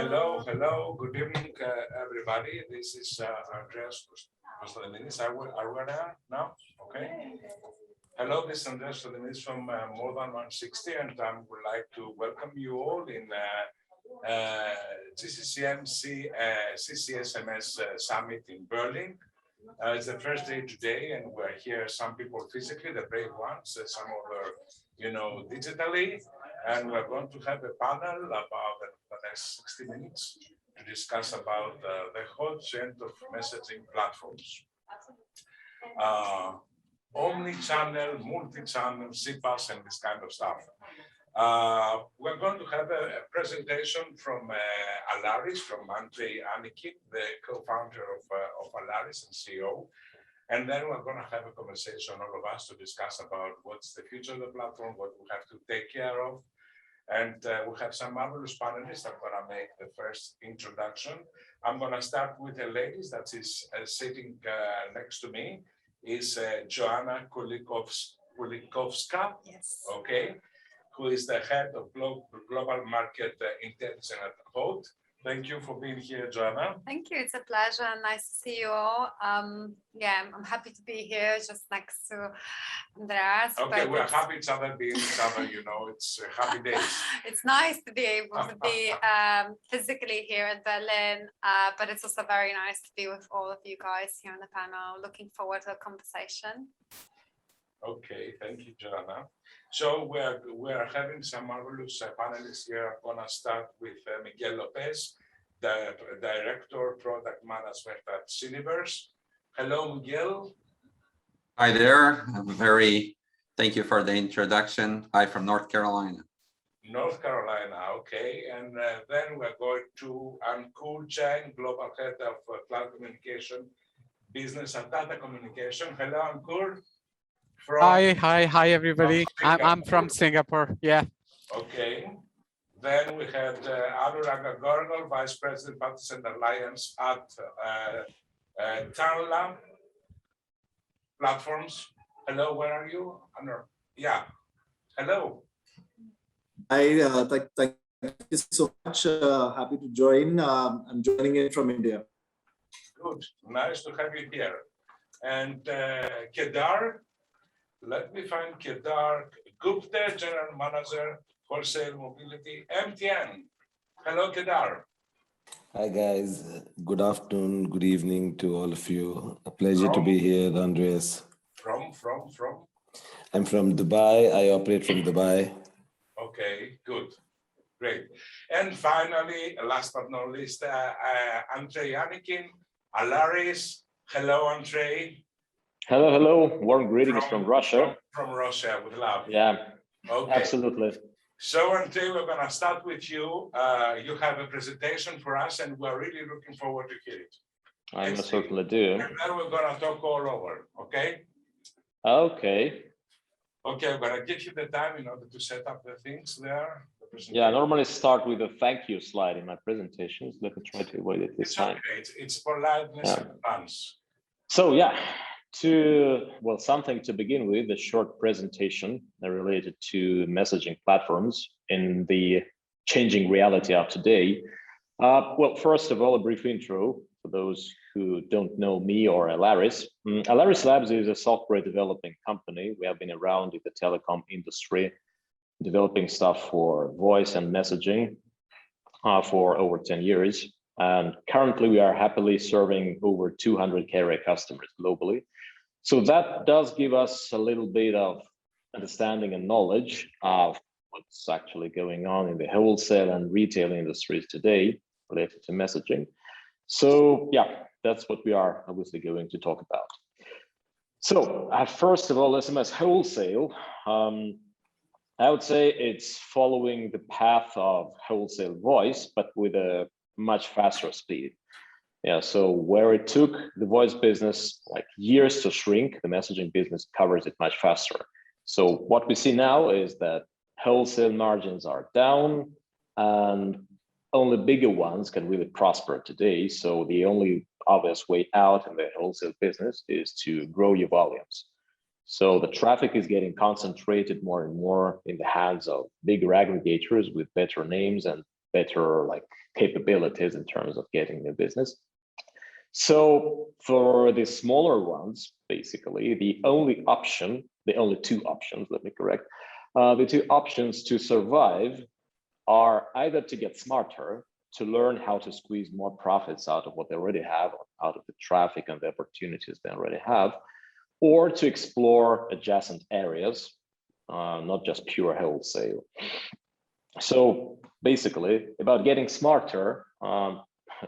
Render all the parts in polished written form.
Hello. Good evening, everybody. This is Andreas Kostadiminis. Are we there now? Okay. Hello, this is Andreas Kostadiminis from More Than 160, and I would like to welcome you all in CCSMS Summit in Berlin. It's the first day today, and we're here. Some people physically, the brave ones, some other, digitally. And we're going to have a panel about the next 60 minutes to discuss about the whole trend of messaging platforms. Omni-channel, multi-channel, CPaaS, and this kind of stuff. We're going to have a presentation from Alaris, from Andrei Anikin, the co-founder of Alaris and CEO. And then we're going to have a conversation, all of us, to discuss about what's the future of the platform, what we have to take care of. And we have some marvelous panelists that are going to make the first introduction. I'm going to start with the ladies that is sitting next to me, is Joanna Kulikovska, yes. Okay, who is the head of Global Market Intelligence at Holt. Thank you for being here, Joanna. Thank you. It's a pleasure. Nice to see you all. I'm happy to be here, just next to Andreas. Okay, we're happy each other being each other. It's happy days. It's nice to be able to be physically here in Berlin, but it's also very nice to be with all of you guys here on the panel. Looking forward to a conversation. Okay, thank you, Joanna. So we're having some marvelous panelists here. I'm gonna start with Miguel Lopez, the Director of Product Management at Cineverse. Hello, Miguel. Hi there. Thank you for the introduction. Hi from North Carolina. North Carolina, okay. And then we're going to Ankur Jain, Global Head of Cloud Communication, Business and Data Communication. Hello, Ankur. Hi, everybody. I'm from Singapore. Yeah. Okay. Then we had Anurag Agarwal, Vice President, Partners and Alliance at Tanla Platforms. Hello, where are you? Yeah. Hello. Hi, thank you so much. Happy to join. I'm joining in from India. Good. Nice to have you here. And Kedar. Let me find Kedar Gupta, General Manager, Wholesale Mobility, MTN. Hello, Kedar. Hi, guys. Good afternoon, good evening to all of you. A pleasure to be here, Andreas. From? I'm from Dubai. I operate from Dubai. Okay, good. Great. And finally, last but not least, Andrei Anikin, Alaris. Hello, Andrei. Hello. Warm greetings from Russia. From Russia, with love. Yeah, okay. Absolutely. So, Andrei, we're going to start with you. You have a presentation for us, and we're really looking forward to hear it. I most certainly do. And then we're going to talk all over, okay? Okay. Okay, I'm going to give you the time in order to set up the things there. Yeah, I normally start with a thank you slide in my presentations. Let me try to avoid it this time. Okay. It's politeness and fans. So, something to begin with, a short presentation related to messaging platforms in the changing reality of today. First of all, a brief intro for those who don't know me or Alaris. Alaris Labs is a software developing company. We have been around in the telecom industry, developing stuff for voice and messaging for over 10 years. And currently we are happily serving over 200 carrier customers globally. So that does give us a little bit of understanding and knowledge of what's actually going on in the wholesale and retail industries today related to messaging. So that's what we are obviously going to talk about. So first of all, SMS wholesale, I would say it's following the path of wholesale voice, but with a much faster speed. Yeah, so where it took the voice business like years to shrink, the messaging business covers it much faster. So what we see now is that wholesale margins are down and only bigger ones can really prosper today. So the only obvious way out in the wholesale business is to grow your volumes. So the traffic is getting concentrated more and more in the hands of bigger aggregators with better names and better like capabilities in terms of getting new business. So for the smaller ones, basically the only two options, let me correct, the two options to survive are either to get smarter, to learn how to squeeze more profits out of what they already have, out of the traffic and the opportunities they already have, or to explore adjacent areas, not just pure wholesale. So basically, about getting smarter,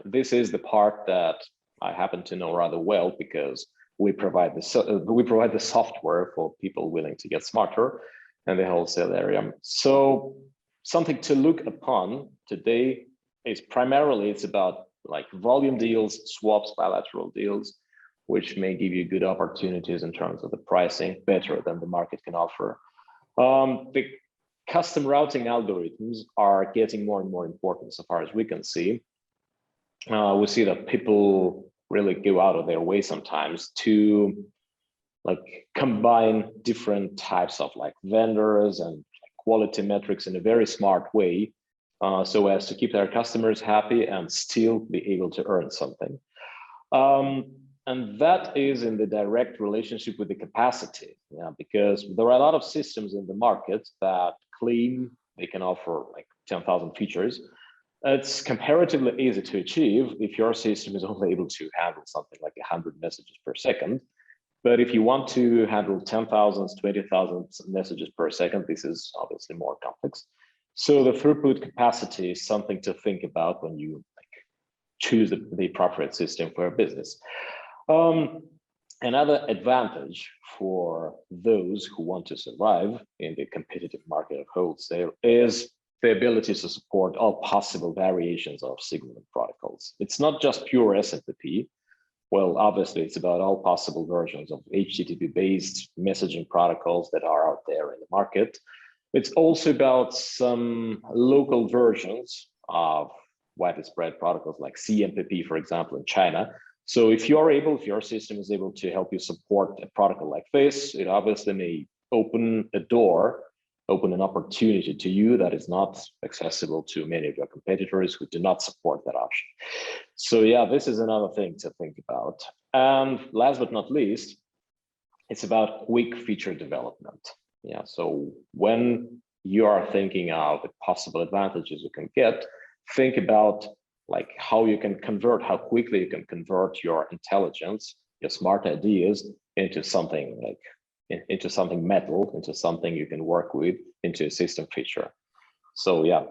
this is the part that I happen to know rather well, because we provide the software for people willing to get smarter in the wholesale area. So something to look upon today is primarily it's about like volume deals, swaps, bilateral deals, which may give you good opportunities in terms of the pricing, better than the market can offer. The custom routing algorithms are getting more and more important so far as we can see. We see that people really go out of their way sometimes to like combine different types of like vendors and quality metrics in a very smart way, so as to keep their customers happy and still be able to earn something. And that is in the direct relationship with the capacity, because there are a lot of systems in the market that claim they can offer like 10,000 features. It's comparatively easy to achieve if your system is only able to handle something like 100 messages per second. But if you want to handle 10,000, 20,000 messages per second, this is obviously more complex. So the throughput capacity is something to think about when you choose the appropriate system for a business. Another advantage for those who want to survive in the competitive market of wholesale is the ability to support all possible variations of signaling protocols. It's not just pure SMTP. Well, obviously, it's about all possible versions of HTTP-based messaging protocols that are out there in the market. It's also about some local versions of widely spread protocols like CMPP, for example, in China. So if your system is able to help you support a protocol like this, it obviously may open an opportunity to you that is not accessible to many of your competitors who do not support that option. So yeah, this is another thing to think about. And last but not least, it's about quick feature development. Yeah, so when you are thinking of the possible advantages you can get, think about like how quickly you can convert your intelligence, your smart ideas into something like into something metal, into something you can work with, into a system feature. So yeah,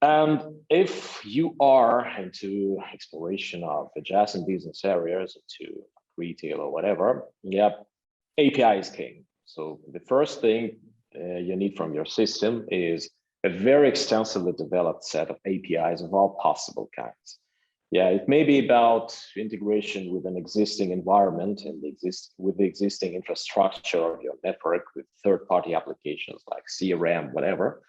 and if you are into exploration of adjacent business areas, into retail or whatever, yeah, API is king. So the first thing you need from your system is a very extensively developed set of APIs of all possible kinds. Yeah, it may be about integration with an existing environment and with the existing infrastructure of your network with third-party applications like CRM, whatever.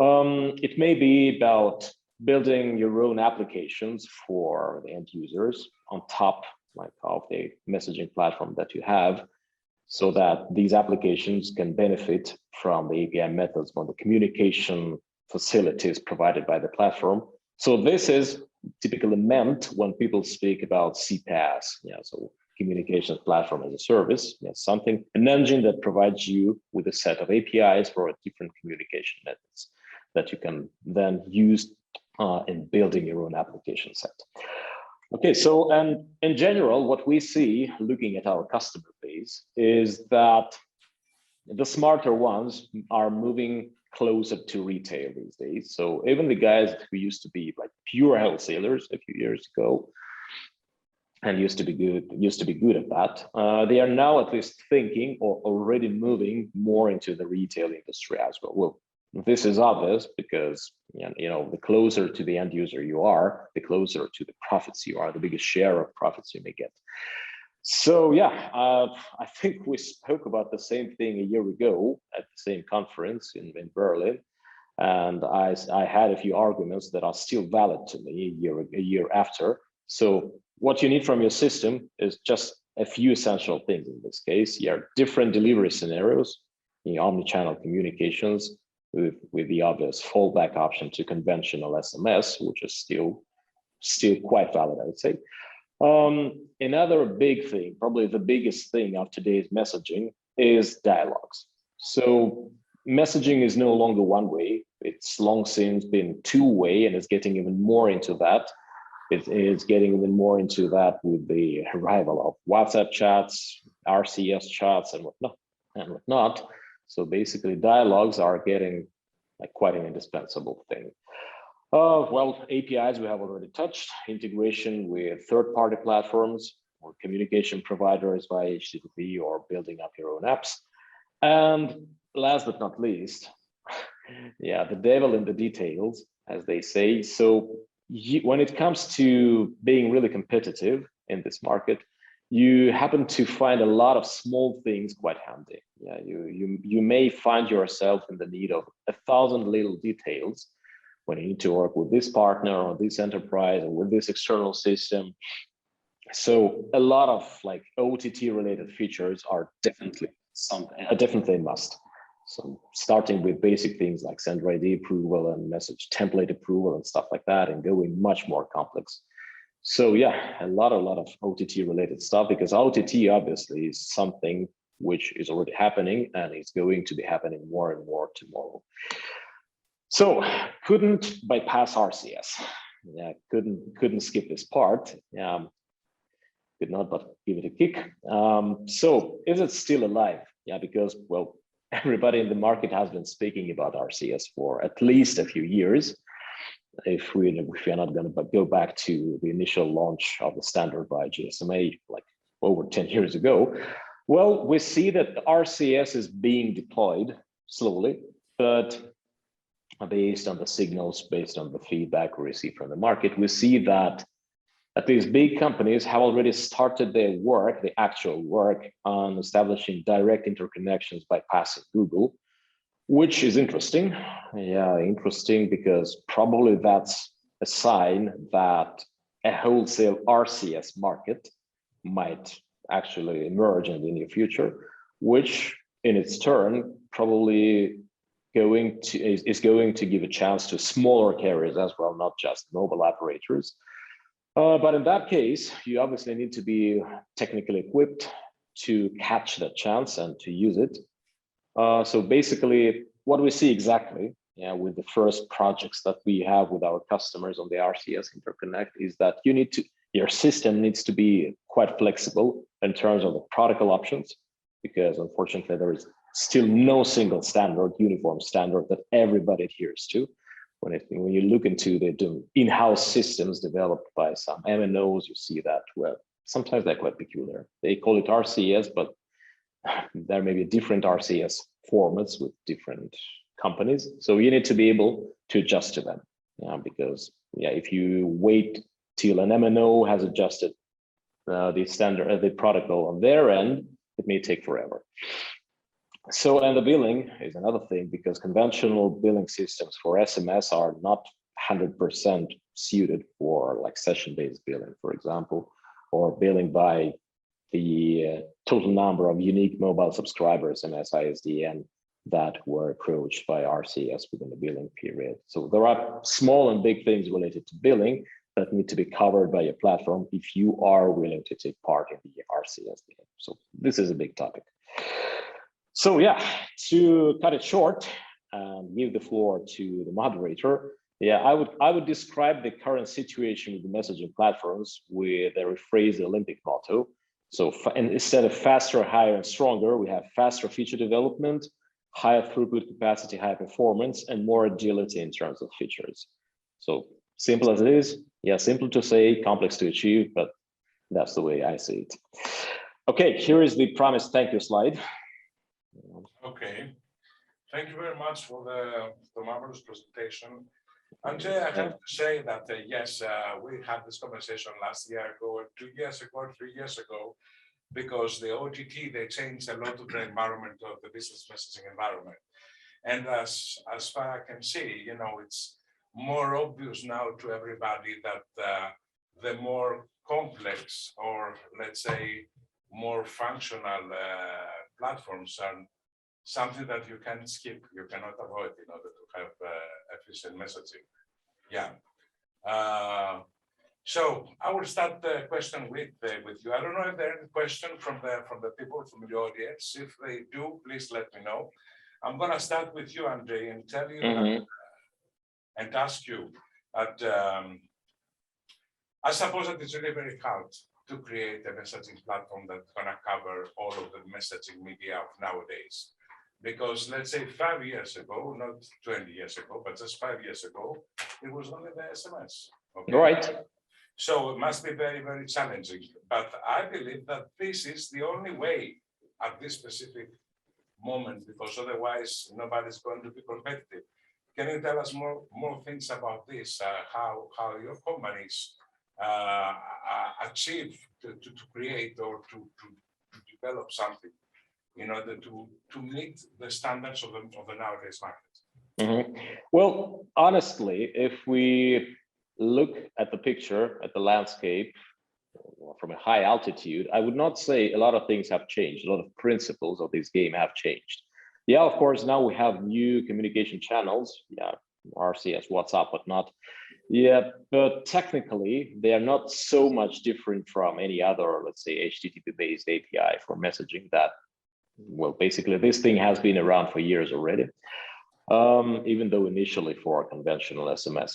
It may be about building your own applications for the end users on top of the messaging platform that you have, so that these applications can benefit from the API methods, from the communication facilities provided by the platform. So this is typically meant when people speak about CPaaS, so communications platform as a service, an engine that provides you with a set of APIs for different communication methods that you can then use in building your own application set. Okay, so and in general, what we see looking at our customer base is that the smarter ones are moving closer to retail these days. So even the guys who used to be like pure wholesalers a few years ago and used to be good at that, they are now at least thinking or already moving more into the retail industry as well. Well, this is obvious because the closer to the end user you are, the closer to the profits you are, the biggest share of profits you may get. So yeah, I think we spoke about the same thing a year ago at the same conference in Berlin, and I had a few arguments that are still valid to me a year after. So what you need from your system is just a few essential things in this case. You have different delivery scenarios, omni-channel communications, with the obvious fallback option to conventional SMS, which is still quite valid, I would say. Another big thing, probably the biggest thing of today's messaging, is dialogues. So messaging is no longer one way. It's long since been two-way, and it's getting even more into that. It is getting even more into that with the arrival of WhatsApp chats, RCS chats, and whatnot. So basically, dialogues are getting like quite an indispensable thing. Well, APIs we have already touched, integration with third-party platforms or communication providers via HTTP or building up your own apps. And last but not least, yeah, the devil in the details, as they say. So when it comes to being really competitive in this market, you happen to find a lot of small things quite handy. Yeah, you may find yourself in the need of 1,000 little details when you need to work with this partner or this enterprise or with this external system. So a lot of like OTT related features are definitely a must. So starting with basic things like sender ID approval and message template approval and stuff like that, and going much more complex. So yeah, a lot of OTT related stuff, because OTT obviously is something which is already happening and is going to be happening more and more tomorrow. So couldn't bypass RCS. Yeah, couldn't skip this part. Could not but give it a kick. So is it still alive? Yeah, because well, everybody in the market has been speaking about RCS for at least a few years. If we are not going to go back to the initial launch of the standard by GSMA like over 10 years ago, well, we see that RCS is being deployed slowly, but based on the signals, based on the feedback we receive from the market, we see that these big companies have already started their work, the actual work on establishing direct interconnections by passing Google, which is interesting. Yeah, interesting because probably that's a sign that a wholesale RCS market might actually emerge in the near future, which in its turn probably is going to give a chance to smaller carriers as well, not just mobile operators. But in that case, you obviously need to be technically equipped to catch that chance and to use it. So basically, what we see exactly, yeah, with the first projects that we have with our customers on the RCS interconnect is that your system needs to be quite flexible in terms of the protocol options, because unfortunately there is still no single standard, uniform standard that everybody adheres to. When you look into the in-house systems developed by some MNOs, you see that, well, sometimes they're quite peculiar. They call it RCS, but there may be different RCS formats with different companies. So you need to be able to adjust to them. Because if you wait till an MNO has adjusted the protocol on their end, it may take forever. So, and the billing is another thing, because conventional billing systems for SMS are not 100% suited for like session-based billing, for example, or billing by the total number of unique mobile subscribers, MS-ISDN, that were approached by RCS within the billing period. So there are small and big things related to billing that need to be covered by your platform if you are willing to take part in the RCS billing. So this is a big topic. So yeah, to cut it short and give the floor to the moderator, I would describe the current situation with the messaging platforms with a rephrase the Olympic motto. So and instead of faster, higher, and stronger, we have faster feature development, higher throughput capacity, high performance, and more agility in terms of features. So simple as it is, simple to say, complex to achieve, but that's the way I see it. Okay, here is the promised thank you slide. Okay, thank you very much for the marvelous presentation. Andrea, I have to say that yes, we had this conversation last year ago, 2 years ago, 3 years ago, because the OTT, they changed a lot of the environment of the business messaging environment. And as far as I can see, it's more obvious now to everybody that the more complex, or let's say more functional platforms are something that you can skip, you cannot avoid in order to have efficient messaging. Yeah. So I will start the question with you. I don't know if there are any questions from the people from the audience. If they do, please let me know. I'm gonna start with you, Andre, and tell you that, and ask you that I suppose that it's really very hard to create a messaging platform that's gonna cover all of the messaging media of nowadays. Because let's say 5 years ago, not 20 years ago, but just 5 years ago, it was only the SMS. Okay? Right. So it must be very, very challenging. But I believe that this is the only way at this specific moment, because otherwise nobody's going to be competitive. Can you tell us more things about this? How your companies achieve to create or to develop something in order to meet the standards of the nowadays market? Well, honestly, if we look at the picture, at the landscape from a high altitude, I would not say a lot of things have changed. A lot of principles of this game have changed. Yeah, of course, now we have new communication channels. Yeah, RCS, WhatsApp, whatnot. Yeah, but technically, they are not so much different from any other, let's say, HTTP-based API for messaging that, well, basically, this thing has been around for years already, even though initially for conventional SMS.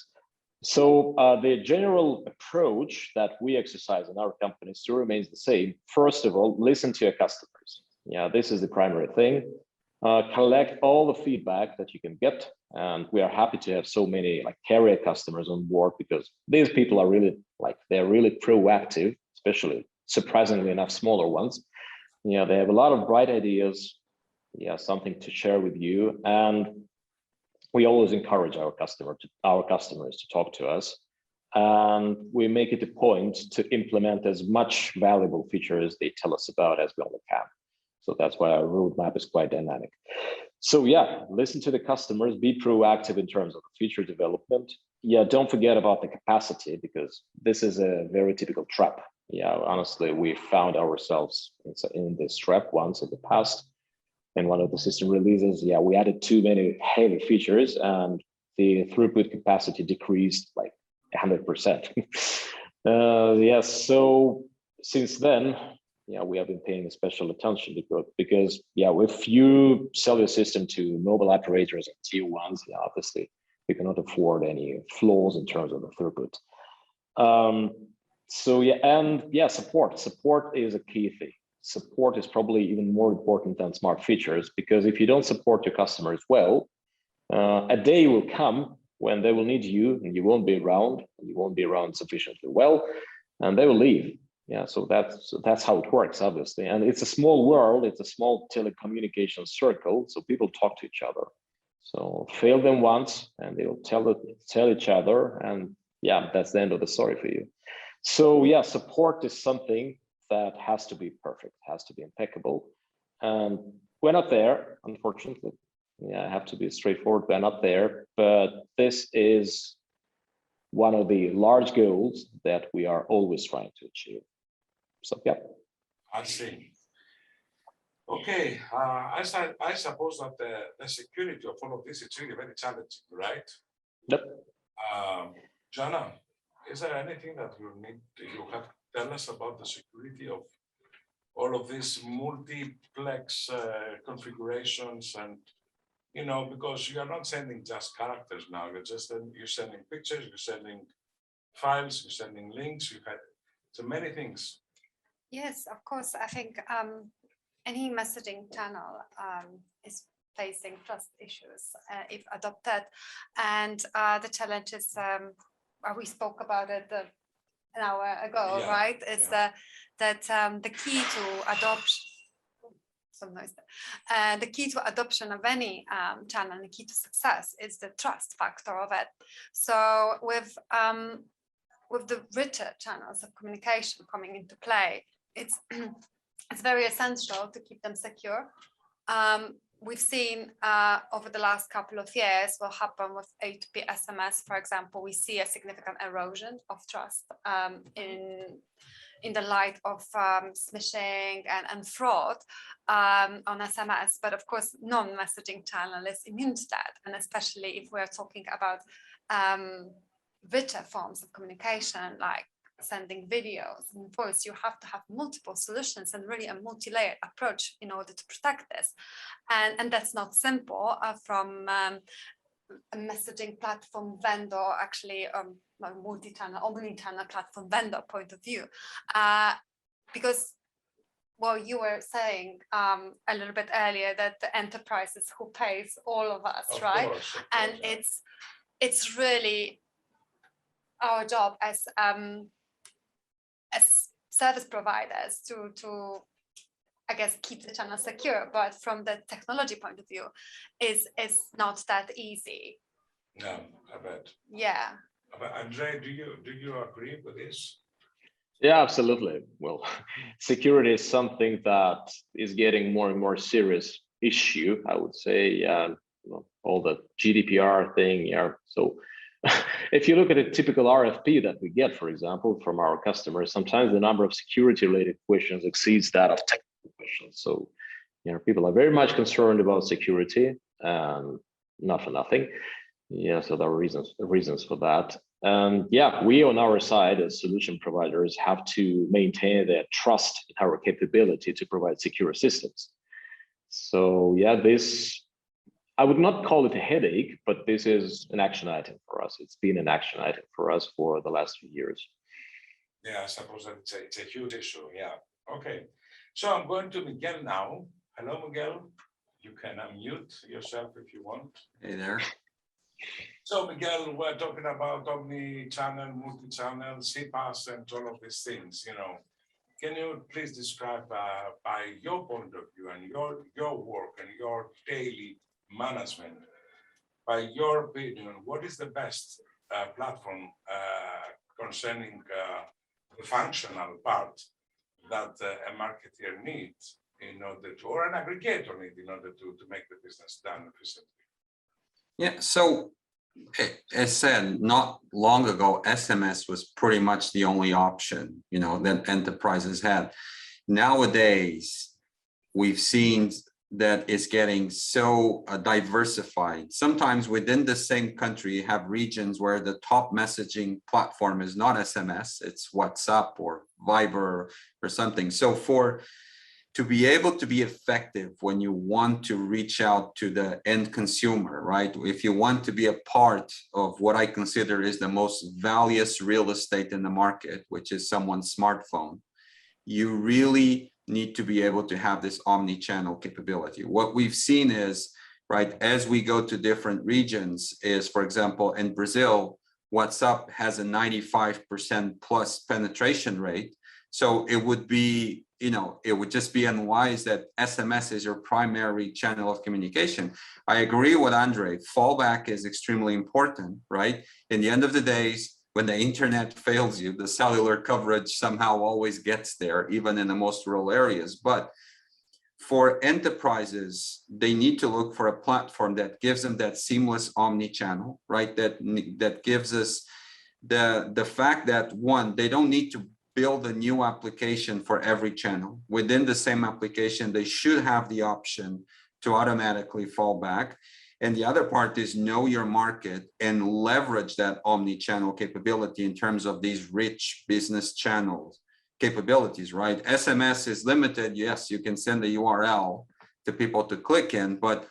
So the general approach that we exercise in our company still remains the same. First of all, listen to your customers. Yeah, this is the primary thing. Collect all the feedback that you can get. And we are happy to have so many like carrier customers on board, because these people are really they're really proactive, especially surprisingly enough, smaller ones. Yeah, they have a lot of bright ideas. Yeah, something to share with you. And we always encourage our customers to talk to us, and we make it a point to implement as much valuable features they tell us about as we only can. So that's why our roadmap is quite dynamic. So yeah, listen to the customers, be proactive in terms of feature development. Yeah, don't forget about the capacity, because this is a very typical trap. Yeah, honestly, we found ourselves in this trap once in the past. In one of the system releases, yeah, we added too many heavy features and the throughput capacity decreased like 100%. Yes, so since then, yeah, we have been paying special attention because yeah, if you sell your system to mobile operators and tier ones, yeah, obviously you cannot afford any flaws in terms of the throughput. So yeah, and yeah, support is a key thing. Support is probably even more important than smart features, because if you don't support your customers well, a day will come when they will need you and you won't be around sufficiently well, and they will leave. Yeah, so that's how it works, obviously. And it's a small world, it's a small telecommunication circle, so people talk to each other. So fail them once and they'll tell each other, and yeah, that's the end of the story for you. So yeah, support is something that has to be perfect, has to be impeccable. And we're not there, unfortunately. Yeah, I have to be straightforward, we're not there, but this is one of the large goals that we are always trying to achieve. So yeah. I see. Okay, I suppose that the security of all of this is really very challenging, right? Yep. Jana, is there anything that you have to tell us about the security of all of these multiplex configurations? And you know, because you are not sending just characters now, you're sending pictures, you're sending files, you're sending links, you had so many things. Yes, of course. I think any messaging channel is facing trust issues if adopted, and the challenge is we spoke about it an hour ago, Yeah, right? Is that the key to adoption. The key to adoption of any channel, the key to success is the trust factor of it. So with the richer channels of communication coming into play, it's very essential to keep them secure. We've seen over the last couple of years what happened with A2P SMS, for example. We see a significant erosion of trust in the light of smishing and fraud on SMS, but of course, non-messaging channel is immune to that, and especially if we're talking about richer forms of communication, like sending videos and voice, you have to have multiple solutions and really a multi-layered approach in order to protect this. And that's not simple from a messaging platform vendor, actually a multi-channel, omni-channel platform vendor point of view. Because, well, you were saying a little bit earlier that the enterprises who pays all of us, right? Of course, And yeah. it's really our job as service providers to I guess keep the channel secure, but from the technology point of view is not that easy. No, I bet. Yeah. But Andre, do you agree with this? Yeah, absolutely. Well, security is something that is getting more and more serious issue, I would say. All the GDPR thing, yeah. So if you look at a typical RFP that we get, for example, from our customers, sometimes the number of security-related questions exceeds that of technical questions. So, people are very much concerned about security, not for nothing. Yeah, so there are reasons for that. Yeah, we on our side as solution providers have to maintain their trust in our capability to provide secure systems. So yeah, I would not call it a headache, but this is an action item for us. It's been an action item for us for the last few years. Yeah, I suppose that it's a huge issue. Yeah. Okay. So I'm going to Miguel now. Hello, Miguel. You can unmute yourself if you want. Hey there. So Miguel, we're talking about omni-channel, multi-channel, CPaaS, and all of these things. Can you please describe by your point of view and your work and your daily management, by your opinion, what is the best platform concerning the functional part that a marketer needs in order to, or an aggregator needs in order to make the business done efficiently? Yeah, so as said, not long ago, SMS was pretty much the only option, that enterprises had. Nowadays, we've seen that it's getting so diversified. Sometimes within the same country, you have regions where the top messaging platform is not SMS, it's WhatsApp or Viber or something. So to be able to be effective when you want to reach out to the end consumer, right? If you want to be a part of what I consider is the most valuable real estate in the market, which is someone's smartphone, you really need to be able to have this omni-channel capability. What we've seen is, right, as we go to different regions is, for example, in Brazil, WhatsApp has a 95% plus penetration rate. So it would be, it would just be unwise that SMS is your primary channel of communication. I agree with Andre, fallback is extremely important, right? In the end of the days, when the internet fails you, the cellular coverage somehow always gets there, even in the most rural areas. But for enterprises, they need to look for a platform that gives them that seamless omni-channel, right? That gives us the fact that, one, they don't need to build a new application for every channel. Within the same application, they should have the option to automatically fall back. And the other part is know your market and leverage that omni-channel capability in terms of these rich business channels capabilities, right? SMS is limited. Yes, you can send a URL to people to click in, but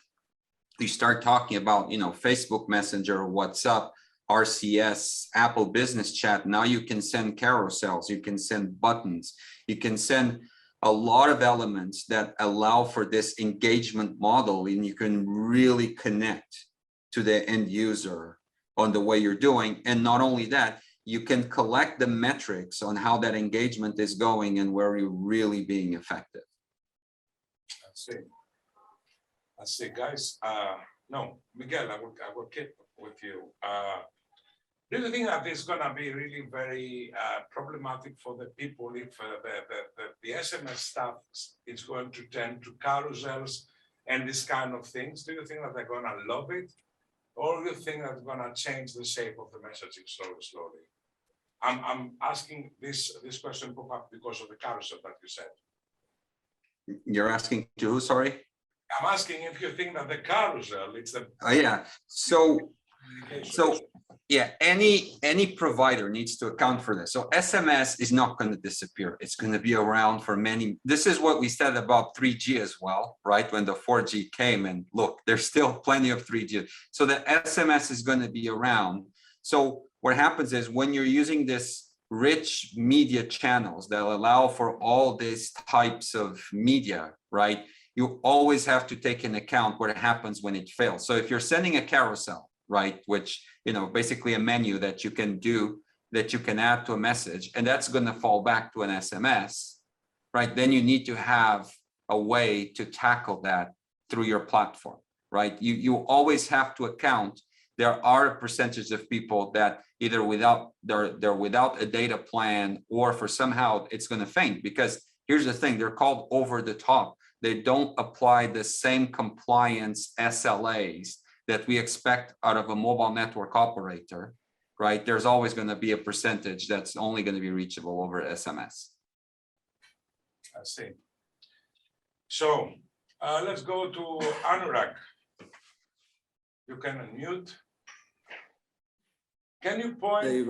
you start talking about, Facebook Messenger, WhatsApp, RCS, Apple Business Chat. Now you can send carousels, you can send buttons, you can send a lot of elements that allow for this engagement model, and you can really connect to the end user on the way you're doing. And not only that, you can collect the metrics on how that engagement is going and where you're really being effective. I see, guys. No, Miguel, I will keep with you. Do you think that it's going to be really very problematic for the people if the SMS stuff is going to tend to carousels and this kind of things? Do you think that they're going to love it? Or do you think that it's going to change the shape of the messaging slowly? I'm asking this question pop up because of the carousel that you said. You're asking to who, sorry? I'm asking if you think that the carousel, it's the Yeah, so communication. yeah, any provider needs to account for this. So SMS is not going to disappear. It's going to be around for many. This is what we said about 3G as well, right? When the 4G came, and look, there's still plenty of 3G. So the SMS is going to be around. So what happens is when you're using this rich media channels that allow for all these types of media, right? You always have to take into account what happens when it fails. So if you're sending a carousel, right, which, you know, basically a menu that you can do, that you can add to a message, and that's going to fall back to an SMS, right? Then you need to have a way to tackle that through your platform, right? You always have to account. There are a percentage of people that either they're without a data plan, or for somehow it's going to faint, because here's the thing, they're called over the top. They don't apply the same compliance SLAs that we expect out of a mobile network operator, right? There's always going to be a percentage that's only going to be reachable over SMS. I see. So let's go to Anurag. You can unmute. Can you point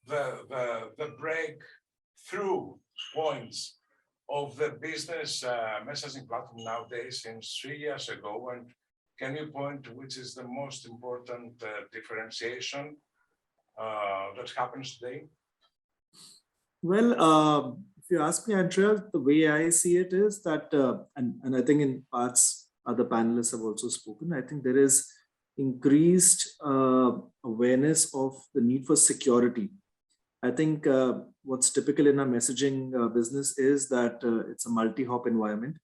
the breakthrough points of the business messaging platform nowadays since 3 years ago, and can you point to which is the most important differentiation that happens today? Well, if you ask me, Andrea, the way I see it is that, and I think in parts other panelists have also spoken, I think there is increased awareness of the need for security. I think what's typical in our messaging business is that it's a multi-hop environment,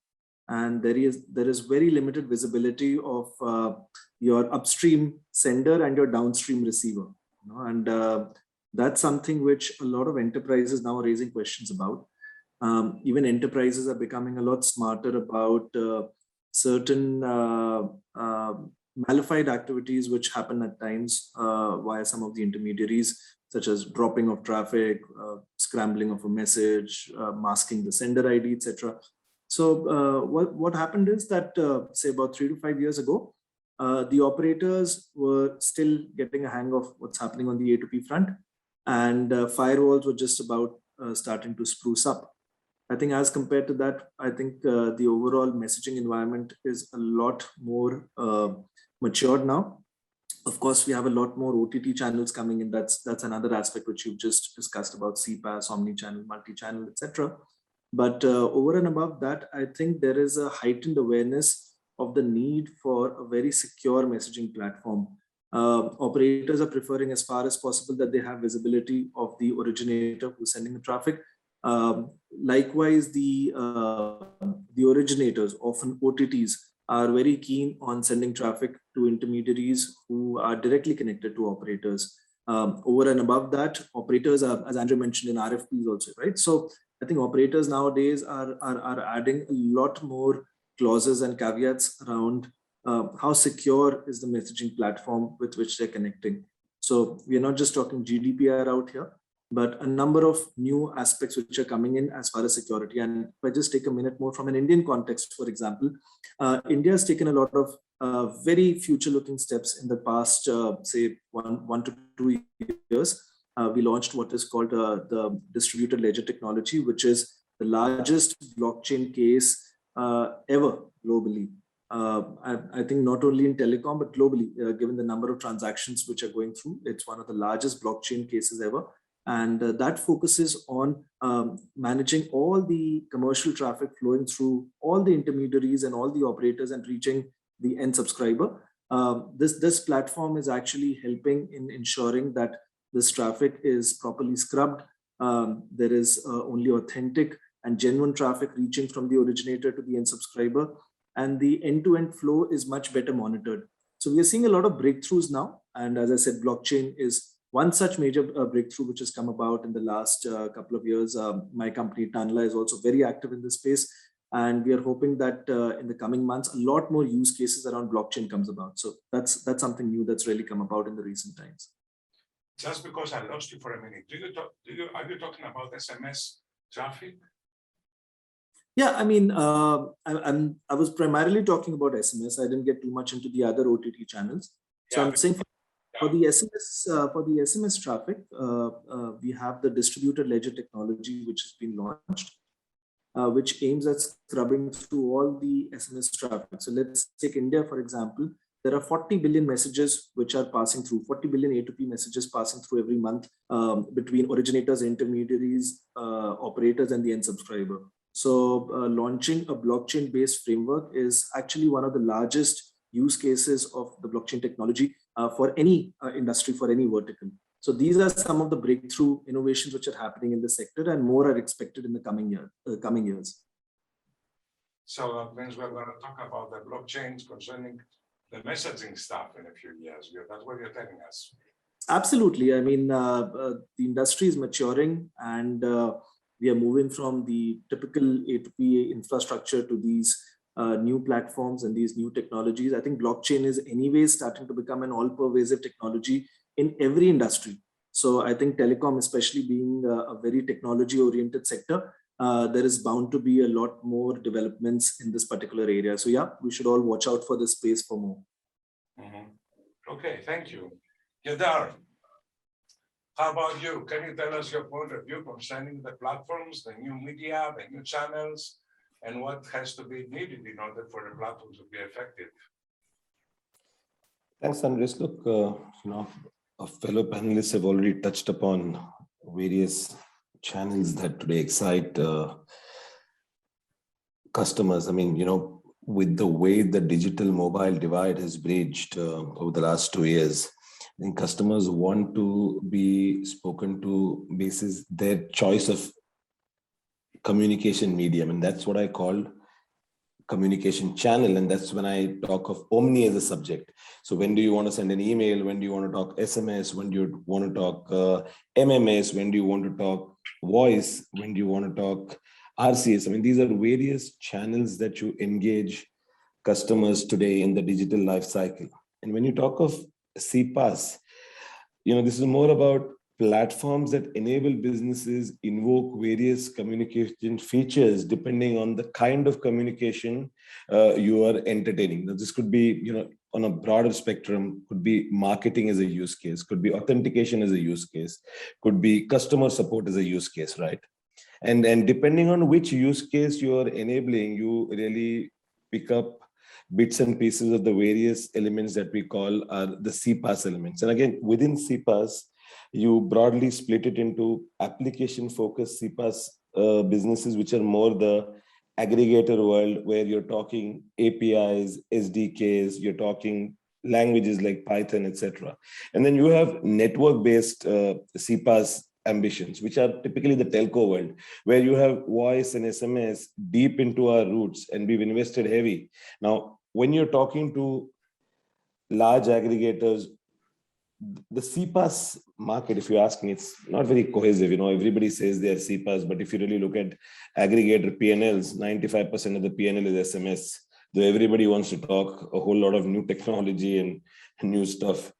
and there is very limited visibility of your upstream sender and your downstream receiver. You know? And that's something which a lot of enterprises now are raising questions about. Even enterprises are becoming a lot smarter about certain malified activities which happen at times via some of the intermediaries, such as dropping of traffic, scrambling of a message, masking the sender ID, etc. So what happened is that, say about 3 to 5 years ago, the operators were still getting a hang of what's happening on the A2P front, and firewalls were just about starting to spruce up. I think as compared to that, I think the overall messaging environment is a lot more matured now. Of course, we have a lot more OTT channels coming in. That's another aspect which you've just discussed about CPaaS, omni-channel, multi-channel, etc. But over and above that, I think there is a heightened awareness of the need for a very secure messaging platform. Operators are preferring as far as possible that they have visibility of the originator who's sending the traffic. Likewise, the originators, often OTTs, are very keen on sending traffic to intermediaries who are directly connected to operators. Over and above that, operators are, as Andrew mentioned, in RFPs also, right? So I think operators nowadays are adding a lot more clauses and caveats around how secure is the messaging platform with which they're connecting. So we are not just talking GDPR out here, but a number of new aspects which are coming in as far as security. And if I just take a minute more from an Indian context, for example, India has taken a lot of very future-looking steps in the past, say, one to 2 years. We launched what is called the distributed ledger technology, which is the largest blockchain case ever globally. I think not only in telecom, but globally, given the number of transactions which are going through, it's one of the largest blockchain cases ever. And that focuses on managing all the commercial traffic flowing through all the intermediaries and all the operators and reaching the end subscriber. This platform is actually helping in ensuring that this traffic is properly scrubbed. There is only authentic and genuine traffic reaching from the originator to the end subscriber, and the end-to-end flow is much better monitored. So we are seeing a lot of breakthroughs now. And as I said, blockchain is one such major breakthrough which has come about in the last couple of years. My company, Tanla, is also very active in this space. And we are hoping that in the coming months, a lot more use cases around blockchain comes about. So that's something new that's really come about in the recent times. Just because I lost you for a minute, are you talking about SMS traffic? Yeah, I mean, I was primarily talking about SMS. I didn't get too much into the other OTT channels. So I'm saying for the SMS traffic, we have the distributed ledger technology which has been launched, which aims at scrubbing through all the SMS traffic. So let's take India, for example. There are 40 billion messages which are passing through, 40 billion A2P messages passing through every month between originators, intermediaries, operators, and the end subscriber. So launching a blockchain-based framework is actually one of the largest use cases of the blockchain technology for any industry, for any vertical. So these are some of the breakthrough innovations which are happening in the sector, and more are expected in the coming years. So that means we're going to talk about the blockchains concerning the messaging stuff in a few years. That's what you're telling us. Absolutely. I mean, the industry is maturing, and we are moving from the typical A2P infrastructure to these new platforms and these new technologies. I think blockchain is anyway starting to become an all-pervasive technology in every industry. So I think telecom, especially being a very technology-oriented sector, there is bound to be a lot more developments in this particular area. So yeah, we should all watch out for this space for more. Okay, thank you. Kedar, how about you? Can you tell us your point of view concerning the platforms, the new media, the new channels, and what has to be needed in order for the platforms to be effective? Thanks, Andres. Look, our fellow panelists have already touched upon various channels that today excite customers. I mean, with the way the digital mobile divide has bridged over the last 2 years, I think customers want to be spoken to basis their choice of communication medium, and that's what I call communication channel. And that's when I talk of omni as a subject. So when do you want to send an email? When do you want to talk SMS? When do you want to talk MMS? When do you want to talk voice? When do you want to talk RCS? I mean, these are various channels that you engage customers today in the digital life cycle. And when you talk of CPaaS, this is more about platforms that enable businesses invoke various communication features depending on the kind of communication you are entertaining. Now, this could be, on a broader spectrum, could be marketing as a use case, could be authentication as a use case, could be customer support as a use case, right? And depending on which use case you are enabling, you really pick up bits and pieces of the various elements that we call are the CPaaS elements. And again, within CPaaS, you broadly split it into application-focused CPaaS businesses, which are more the aggregator world, where you're talking APIs, SDKs, you're talking languages like Python, etc. And then you have network-based CPaaS ambitions, which are typically the telco world, where you have voice and SMS deep into our roots, and we've invested heavy. Now, when you're talking to large aggregators, the CPaaS market, if you ask me, it's not very cohesive. Everybody says they are CPaaS, but if you really look at aggregator P&Ls, 95% of the P&L is SMS. Though everybody wants to talk a whole lot of new technology and new stuff.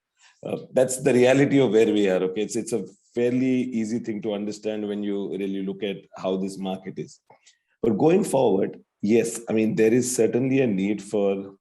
That's the reality of where we are. Okay, it's a fairly easy thing to understand when you really look at how this market is. But going forward, yes, I mean, there is certainly a need for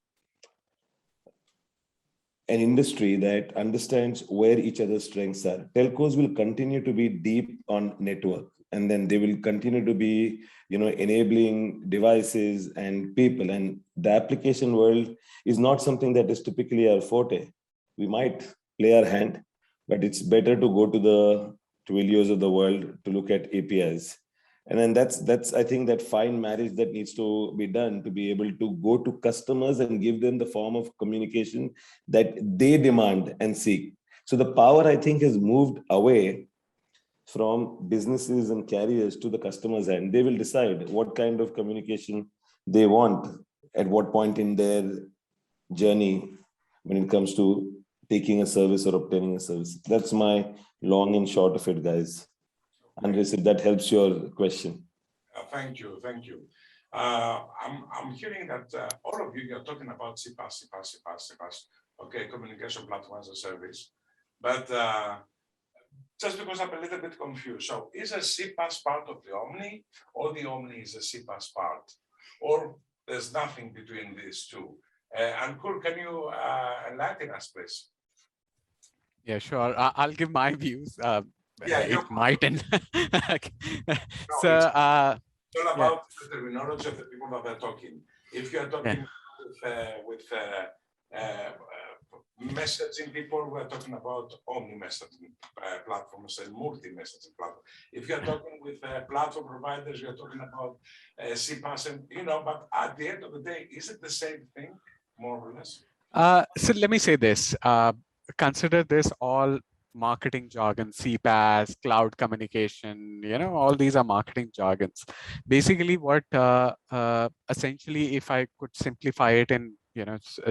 an industry that understands where each other's strengths are. Telcos will continue to be deep on network, and then they will continue to be, enabling devices and people. And the application world is not something that is typically our forte. We might play our hand, but it's better to go to the Twilios of the world to look at APIs. And then that's I think that fine marriage that needs to be done to be able to go to customers and give them the form of communication that they demand and seek. So the power, I think, has moved away from businesses and carriers to the customers, and they will decide what kind of communication they want at what point in their journey when it comes to taking a service or obtaining a service. That's my long and short of it, guys. Andres, if that helps your question. Thank you. I'm hearing that all of you are talking about CPaaS, okay, communication platform as a service. But just because I'm a little bit confused. So is a CPaaS part of the Omni, or the Omni is a CPaaS part? Or there's nothing between these two? Ankur, can you enlighten us, please? Yeah, sure. I'll give my views. Yeah, It mightn't. no, So, it's all yeah, about the terminology of the people that are talking. If you're talking with messaging people, we're talking about omni-messaging platforms and multi-messaging platforms. If you're talking with platform providers, you're talking about CPaaS, and but at the end of the day, is it the same thing, more or less? So let me say this. Consider this all marketing jargon, CPaaS, cloud communication, all these are marketing jargons. Basically what essentially, if I could simplify it in,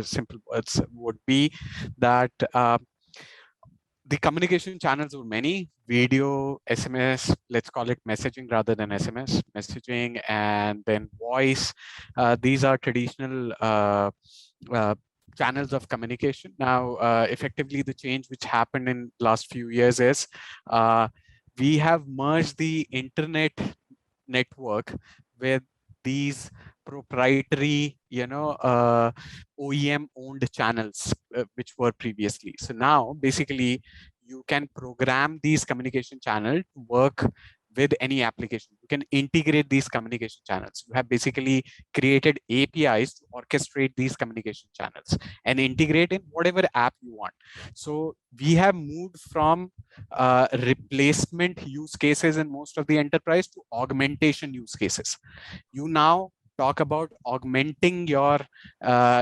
simple words, would be that the communication channels were many: video, SMS, let's call it messaging rather than SMS, messaging, and then voice. These are traditional channels of communication. Now, effectively, the change which happened in last few years is we have merged the internet network with these proprietary, OEM-owned channels, which were previously. So now, basically, you can program these communication channels to work with any application. You can integrate these communication channels. You have basically created APIs to orchestrate these communication channels and integrate in whatever app you want. So we have moved from replacement use cases in most of the enterprise to augmentation use cases. You now talk about augmenting your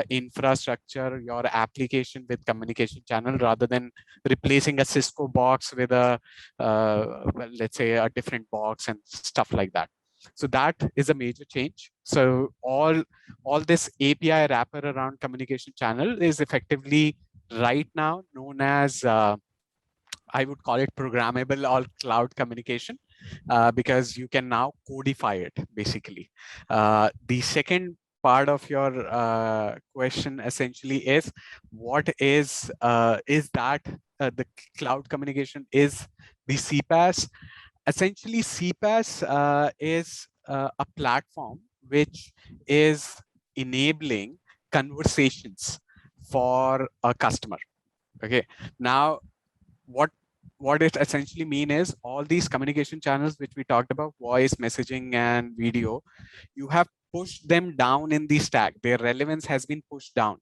infrastructure, your application with communication channel, rather than replacing a Cisco box with a, well, let's say a different box and stuff like that. So that is a major change. So all this API wrapper around communication channel is effectively right now known as, I would call it programmable or cloud communication, because you can now codify it, basically. The second part of your question essentially is, what is that the cloud communication is the CPaaS? Essentially, CPaaS is a platform which is enabling conversations for a customer. Okay, now what it essentially mean is all these communication channels which we talked about, voice, messaging, and video, you have pushed them down in the stack. Their relevance has been pushed down.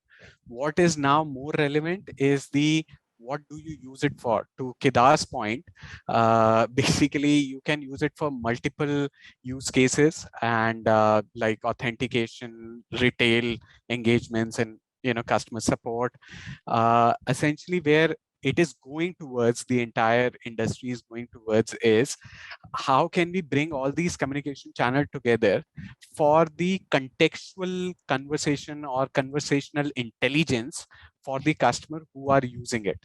What is now more relevant is what do you use it for? To Kedar's point, basically you can use it for multiple use cases, and like authentication, retail engagements, and customer support. Essentially, where it is going towards, the entire industry is going towards, is how can we bring all these communication channels together for the contextual conversation or conversational intelligence for the customer who are using it,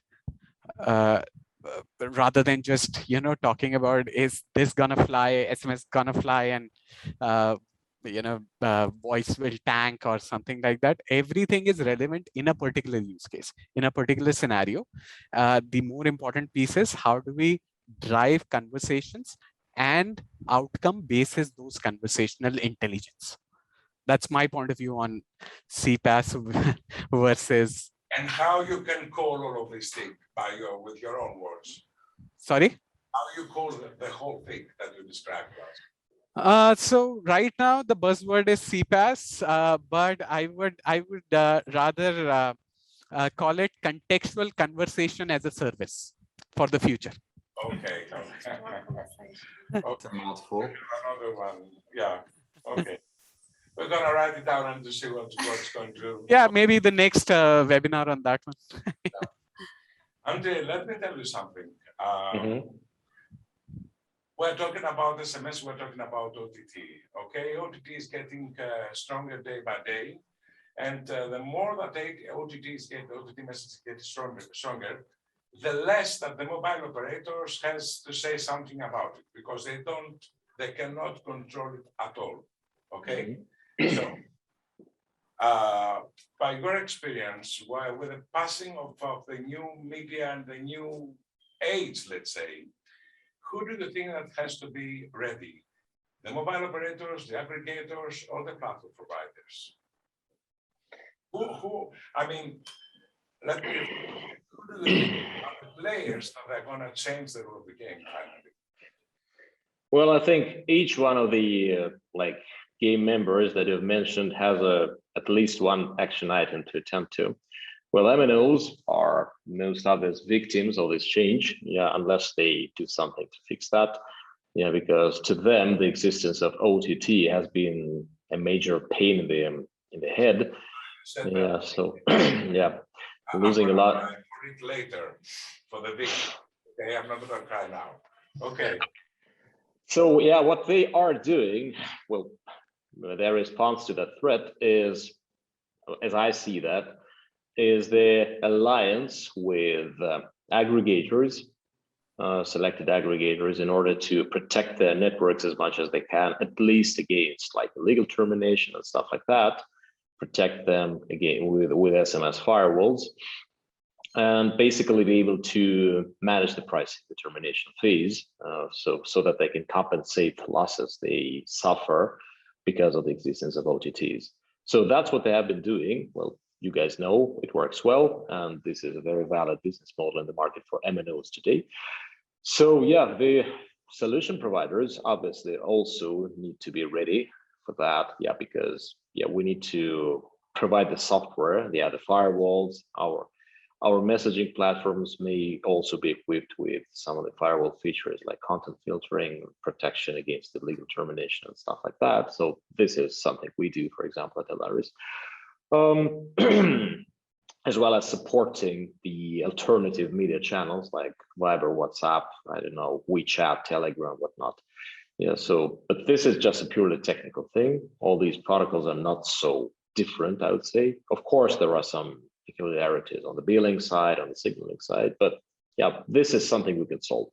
rather than just talking about, is this gonna fly, SMS gonna fly, and voice will tank or something like that. Everything is relevant in a particular use case, in a particular scenario. The more important piece is, how do we drive conversations and outcome basis those conversational intelligence. That's my point of view on CPaaS versus. And how you can call all of these things with your own words. Sorry? How you call the whole thing that you described to us. So right now the buzzword is CPaaS, but I would rather call it contextual conversation as a service for the future. Okay. It's a mouthful. Another one. Yeah. Okay. We're gonna write it down and to see what's going to. Yeah, maybe the next webinar on that one. Andre, let me tell you something. We're talking about SMS, we're talking about OTT. Okay, OTT is getting stronger day by day. And the more that OTT messages get stronger, the less that the mobile operators has to say something about it, because they cannot control it at all. Okay, so by your experience, with the passing of the new media and the new age, let's say, who do you think that has to be ready? The mobile operators, the aggregators, or the platform providers? I mean, let me, who do you think are the players that are going to change the rule of the game finally? Well, I think each one of the like game members that you've mentioned has at least one action item to attend to. Well, MNOs are most obvious victims of this change, yeah, unless they do something to fix that. Yeah, because to them, the existence of OTT has been a major pain in the head. Yeah, so yeah, losing a lot. I'll read later for the victim. Okay, I'm not going to cry now. Okay. So yeah, what they are doing, well, their response to that threat is, as I see that, is the alliance with aggregators, selected aggregators, in order to protect their networks as much as they can, at least against like illegal termination and stuff like that. Protect them again with SMS firewalls, and basically be able to manage the price determination fees, so that they can compensate the losses they suffer because of the existence of OTTs. So that's what they have been doing. Well, you guys know it works well, and this is a very valid business model in the market for MNOs today. So yeah, the solution providers obviously also need to be ready for that. Yeah, because yeah, we need to provide the software, the firewalls. Our messaging platforms may also be equipped with some of the firewall features like content filtering, protection against illegal termination and stuff like that. So this is something we do, for example, at Alaris. As well as supporting the alternative media channels like Viber, WhatsApp, I don't know, WeChat, Telegram, whatnot. Yeah, so, but this is just a purely technical thing. All these protocols are not so different, I would say. Of course, there are some peculiarities on the billing side, on the signaling side, but yeah, this is something we can solve.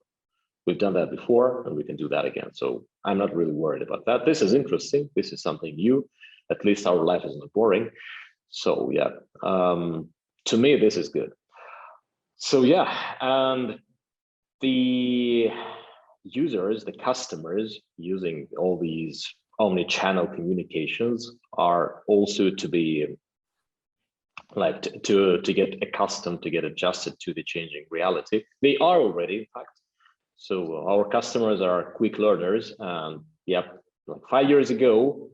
We've done that before and we can do that again. So I'm not really worried about that. This is interesting. This is something new. At least our life is not boring. So yeah, to me, this is good. So yeah, and the users, the customers using all these omni-channel communications are also to be like to get accustomed, to get adjusted to the changing reality. They are already, in fact. So our customers are quick learners, and yeah, like 5 years ago,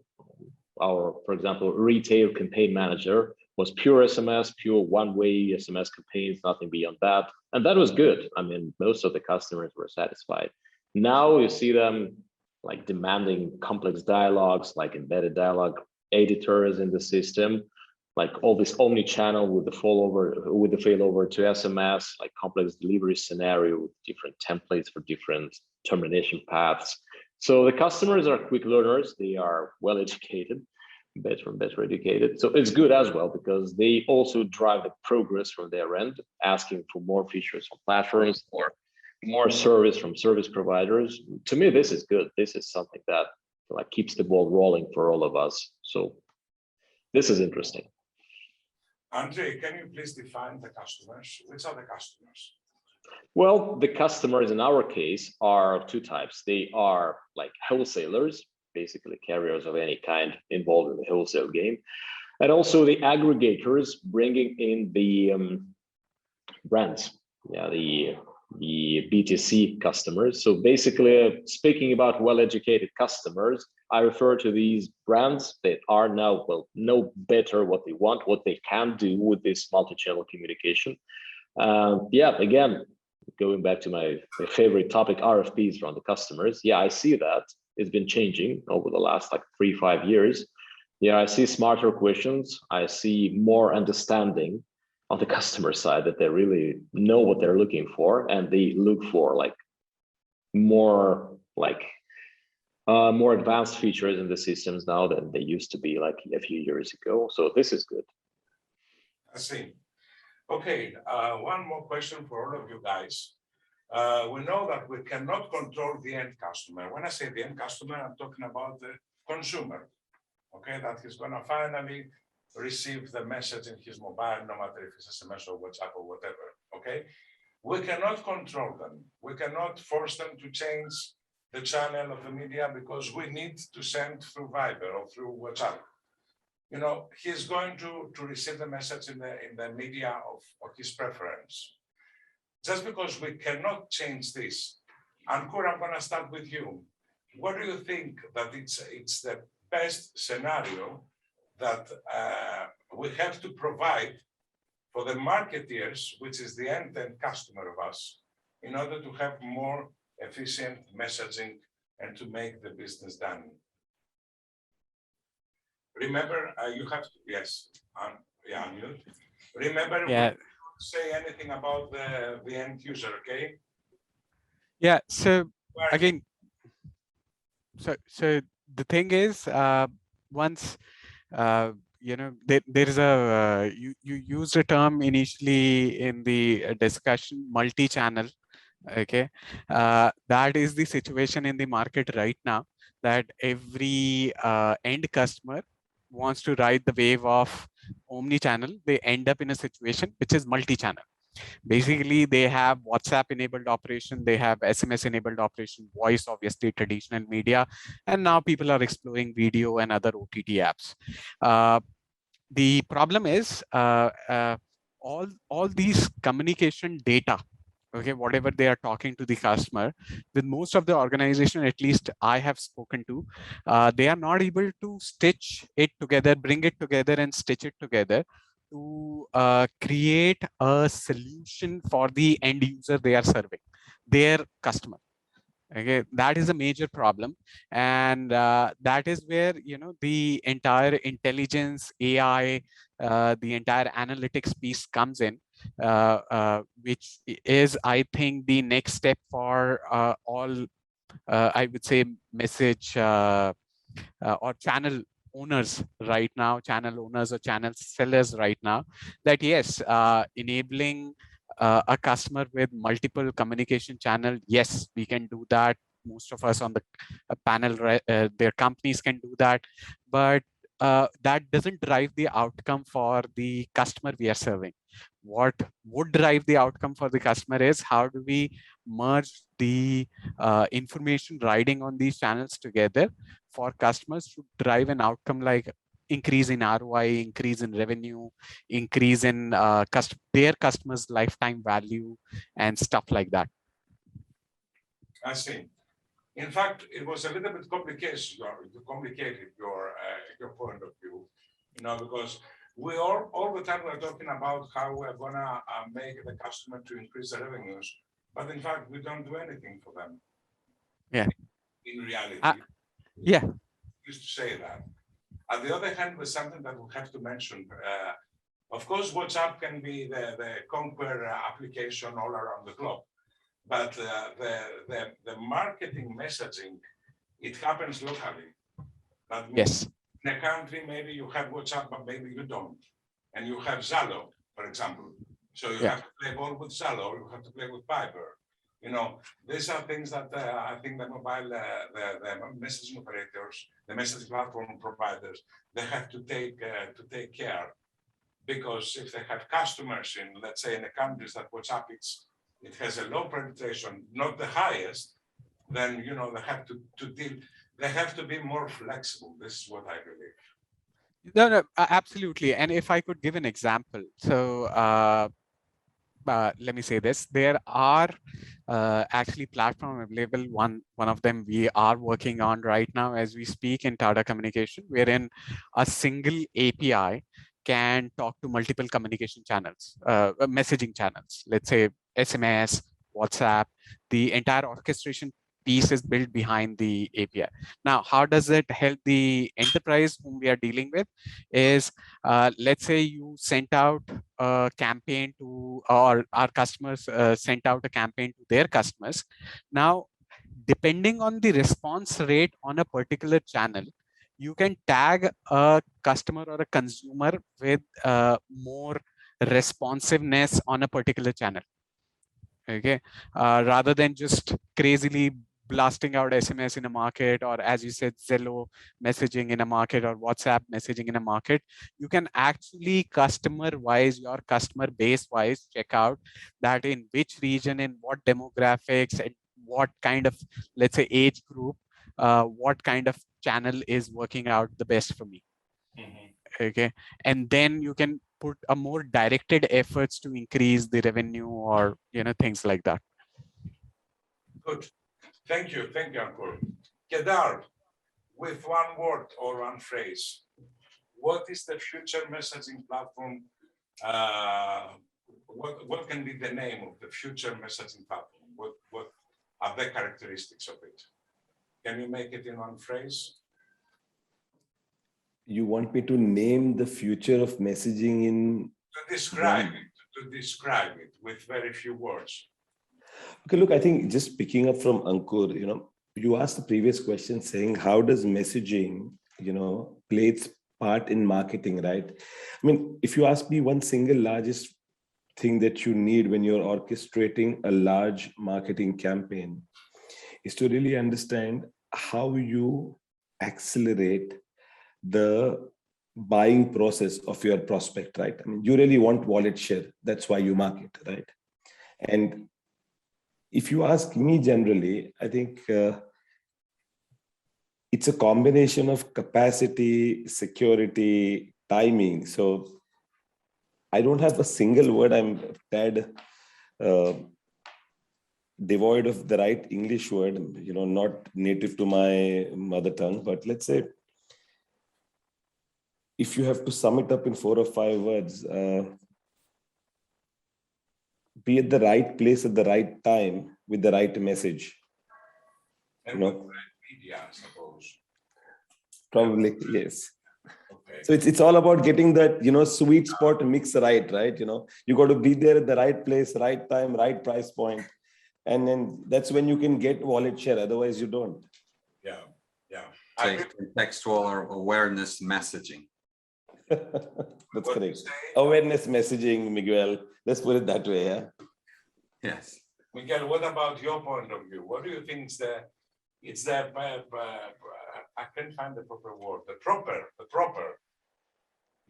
our, for example, retail campaign manager was pure SMS, pure one-way SMS campaigns, nothing beyond that. And that was good. I mean, most of the customers were satisfied. Now you see them like demanding complex dialogues, like embedded dialogue editors in the system, like all this omni-channel with the failover to SMS, like complex delivery scenario with different templates for different termination paths. So the customers are quick learners, they are well educated, better and better educated. So it's good as well, because they also drive the progress from their end, asking for more features from platforms or more service from service providers. To me, this is good. This is something that like keeps the ball rolling for all of us. So this is interesting. Andrei, can you please define the customers? Which are the customers? Well, the customers in our case are of two types. They are like wholesalers, basically carriers of any kind involved in the wholesale game, and also the aggregators bringing in the brands, yeah, the BTC customers. So basically, speaking about well-educated customers, I refer to these brands that are now, well, know better what they want, what they can do with this multi-channel communication. Yeah, again, going back to my favorite topic, RFPs from the customers. Yeah, I see that it's been changing over the last like 3-5 years. Yeah, I see smarter questions. I see more understanding on the customer side, that they really know what they're looking for, and they look for like more advanced features in the systems now than they used to be like a few years ago. So this is good. I see. Okay, one more question for all of you guys. We know that we cannot control the end customer. When I say the end customer, I'm talking about the consumer. Okay, that he's going to finally receive the message in his mobile, no matter if it's SMS or WhatsApp or whatever. Okay, We cannot control them. We cannot force them to change the channel of the media because we need to send through Viber or through WhatsApp. You know, he's going to receive the message in the media of his preference. Just because we cannot change this, Ankur, I'm going to start with you. What do you think that it's the best scenario that we have to provide for the marketeers, which is the end-to-end customer of us, in order to have more efficient messaging and to make the business done? Remember, you have to, yes, yeah, mute. Remember, Yeah. we don't say anything about the end user, okay? Yeah. So again, so the thing is, once you know, there is a you used a term initially in the discussion, multi-channel. Okay, that is the situation in the market right now, that every end customer wants to ride the wave of omni-channel. They end up in a situation which is multi-channel. Basically, they have WhatsApp enabled operation, they have SMS enabled operation, voice, obviously traditional media, and now people are exploring video and other OTT apps. The problem is all these communication data, okay, whatever they are talking to the customer, with most of the organization, at least I have spoken to, they are not able to stitch it together, bring it together and stitch it together to create a solution for the end user they are serving, their customer. Okay, that is a major problem, and that is where, you know, the entire intelligence, AI, the entire analytics piece comes in, which is, I think, the next step for all, I would say, message or channel owners right now, channel owners or channel sellers right now, that yes, enabling a customer with multiple communication channel, yes, we can do that. Most of us on the panel, their companies can do that, but that doesn't drive the outcome for the customer we are serving. What would drive the outcome for the customer is how do we merge the information riding on these channels together for customers to drive an outcome like increase in ROI, increase in revenue, increase in their customers' lifetime value, and stuff like that. I see. In fact, it was a little bit complicated your point of view, you know, because we all the time we're talking about how we're gonna make the customer to increase the revenues, but in fact we don't do anything for them. Yeah. In reality. Yeah. Used to say that. On the other hand, there's something that we have to mention. Of course, WhatsApp can be the conquer application all around the globe, but the marketing messaging, it happens locally. That means Yes. in a country, maybe you have WhatsApp, but maybe you don't, and you have Zalo, for example. So you have to play ball with Zalo, you have to play with Viber. You know, these are things that I think the mobile, the messaging operators, the messaging platform providers, they have to take care, because if they have customers in, let's say, in the countries that WhatsApp it has a low penetration, not the highest, then you know they have to deal. They have to be more flexible. This is what I believe. No, absolutely. And if I could give an example, so let me say this: there are actually platform available. One of them we are working on right now as we speak in Tata Communication, wherein a single API can talk to multiple communication channels, messaging channels. Let's say SMS, WhatsApp. The entire orchestration piece is built behind the API. Now, how does it help the enterprise whom we are dealing with? Is let's say you sent out a campaign to, or our customers sent out a campaign to their customers. Now, depending on the response rate on a particular channel, you can tag a customer or a consumer with more responsiveness on a particular channel. Okay, rather than just crazily blasting out SMS in a market, or as you said, Zello messaging in a market, or WhatsApp messaging in a market. You can actually customer wise, your customer base wise, check out that in which region, in what demographics, and what kind of, let's say, age group, what kind of channel is working out the best for me. Okay, and then you can put a more directed efforts to increase the revenue, or things like that. Good. Thank you, Ankur. Kedar, with one word or one phrase, what is the future messaging platform? What can be the name of the future messaging platform? What are the characteristics of it? Can you make it in one phrase? You want me to name the future of messaging in? To describe it with very few words. Okay, look, I think just picking up from Ankur, you asked the previous question saying, how does messaging, play its part in marketing, right? I mean, if you ask me, one single largest thing that you need when you're orchestrating a large marketing campaign is to really understand how you accelerate the buying process of your prospect, right? I mean, you really want wallet share. That's why you market, right? And if you ask me generally, I think it's a combination of capacity, security, timing. So I don't have a single word. I'm tad devoid of the right English word, not native to my mother tongue, but let's say, if you have to sum it up in 4 or 5 words, be at the right place at the right time with the right message. And with the right media, I suppose. Probably, yes. Okay. So it's all about getting that, sweet spot mix right? You got to be there at the right place, right time, right price point. And then that's when you can get wallet share. Otherwise you don't. Yeah. Say contextual or awareness messaging. That's correct. Awareness messaging, Miguel. Let's put it that way, yeah. Yes. Miguel, what about your point of view? What do you think is the I can't find the proper word, the proper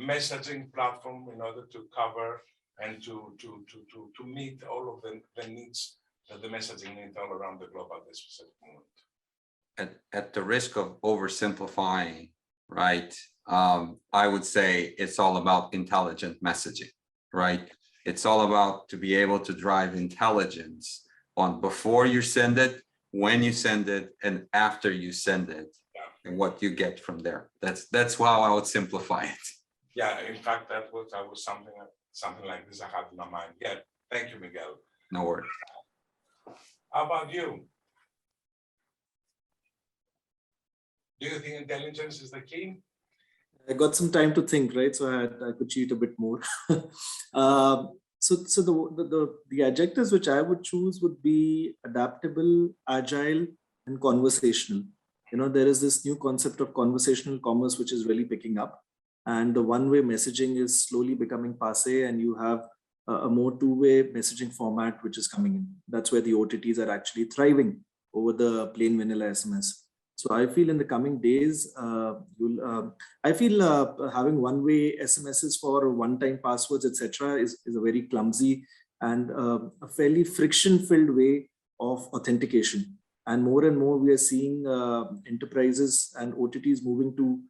messaging platform in order to cover and to meet all of the needs that the messaging needs all around the globe at this specific moment? At the risk of oversimplifying, right? I would say it's all about intelligent messaging, right? It's all about to be able to drive intelligence on before you send it, when you send it, and after you send it, and what you get from there. That's how I would simplify it. Yeah, in fact, that was something like this I had in my mind. Yeah, thank you, Miguel. No worries. How about you? Do you think intelligence is the key? I got some time to think, right? So I could cheat a bit more. So the adjectives which I would choose would be adaptable, agile, and conversational. There is this new concept of conversational commerce which is really picking up, and the one-way messaging is slowly becoming passé, and you have a more two-way messaging format which is coming in. That's where the OTTs are actually thriving over the plain vanilla SMS. So I feel in the coming days, I feel having one-way SMSs for one-time passwords, etc., is a very clumsy and a fairly friction-filled way of authentication. And more we are seeing enterprises and OTTs moving to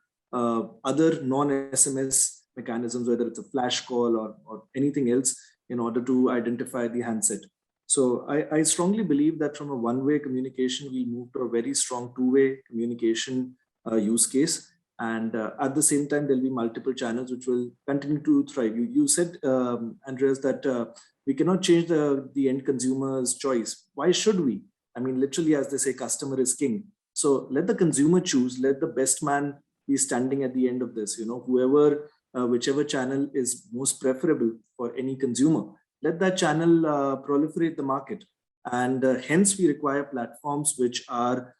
other non-SMS mechanisms, whether it's a flash call or anything else, in order to identify the handset. So I strongly believe that from a one-way communication, we move to a very strong two-way communication use case. And at the same time, there'll be multiple channels which will continue to thrive. You said, Andreas, that we cannot change the end consumer's choice. Why should we? I mean, literally, as they say, customer is king. So let the consumer choose, let the best man be standing at the end of this, whoever, whichever channel is most preferable for any consumer. Let that channel proliferate the market. And hence we require platforms which are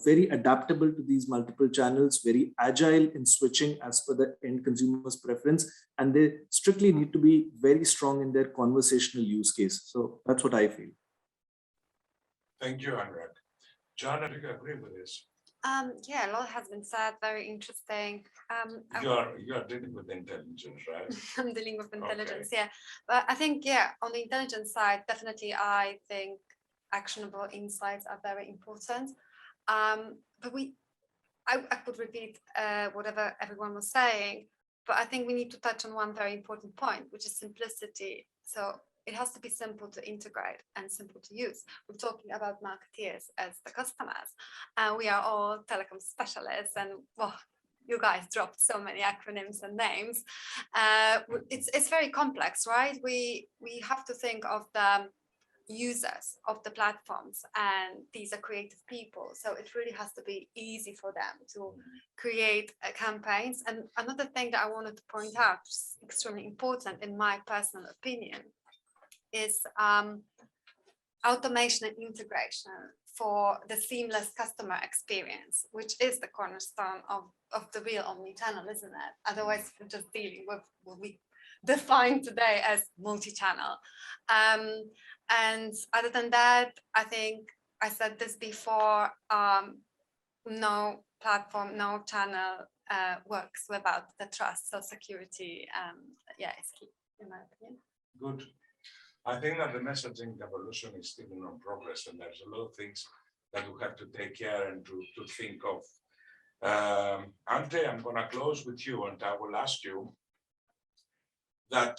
very adaptable to these multiple channels, very agile in switching as per the end consumer's preference. And they strictly need to be very strong in their conversational use case. So that's what I feel. Thank you, Anurag. Joanna, do you agree with this? Yeah, a lot has been said, very interesting. You are dealing with intelligence, right? I'm dealing with intelligence, yeah. But I think, yeah, on the intelligence side, definitely I think actionable insights are very important. But I could repeat whatever everyone was saying, but I think we need to touch on one very important point, which is simplicity. So it has to be simple to integrate and simple to use. We're talking about marketeers as the customers, and we are all telecom specialists, and well, you guys dropped so many acronyms and names. It's very complex, right? We have to think of the users of the platforms, and these are creative people, so it really has to be easy for them to create campaigns. And another thing that I wanted to point out, which is extremely important in my personal opinion, is automation and integration for the seamless customer experience, which is the cornerstone of the real omni-channel, isn't it? Otherwise we're just dealing with what we define today as multi-channel. And other than that, I think I said this before, no platform, no channel works without the trust. So security, yeah, is key in my opinion. Good. I think that the messaging evolution is still in progress, and there's a lot of things that we have to take care and to think of. Ante, I'm going to close with you, and I will ask you that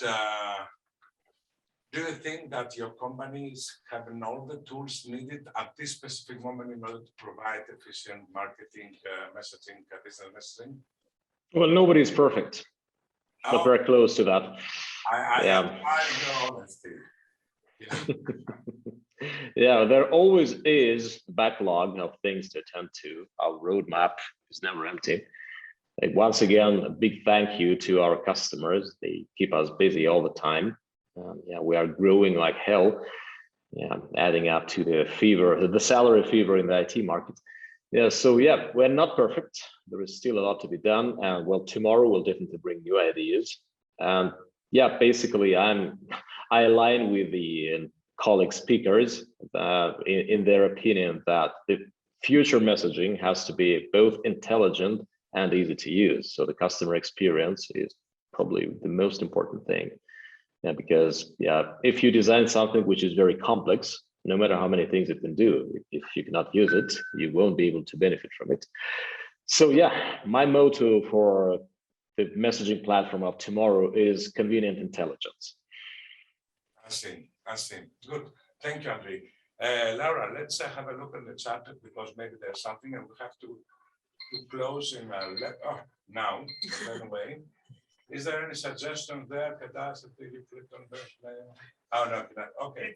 do you think that your companies have all the tools needed at this specific moment in order to provide efficient marketing, messaging, business messaging? Well, nobody is perfect, but very close to that. I admire your honesty. Yeah. Yeah, there always is a backlog of things to attend to. Our roadmap is never empty. Like, once again, a big thank you to our customers. They keep us busy all the time. Yeah, we are growing like hell. Yeah, adding up to the fever, the salary fever in the IT market. Yeah, so yeah, we're not perfect. There is still a lot to be done. And well, tomorrow we'll definitely bring new ideas. And yeah, basically, I align with the colleague speakers in their opinion that the future messaging has to be both intelligent and easy to use. So the customer experience is probably the most important thing. Yeah, because yeah, if you design something which is very complex, no matter how many things it can do, if you cannot use it, you won't be able to benefit from it. So yeah, my motto for the messaging platform of tomorrow is convenient intelligence. I see. Good. Thank you, Andre. Laura, let's have a look at the chat, because maybe there's something, and we have to close in now. Anyway, is there any suggestion there? You clicked on the oh no, okay.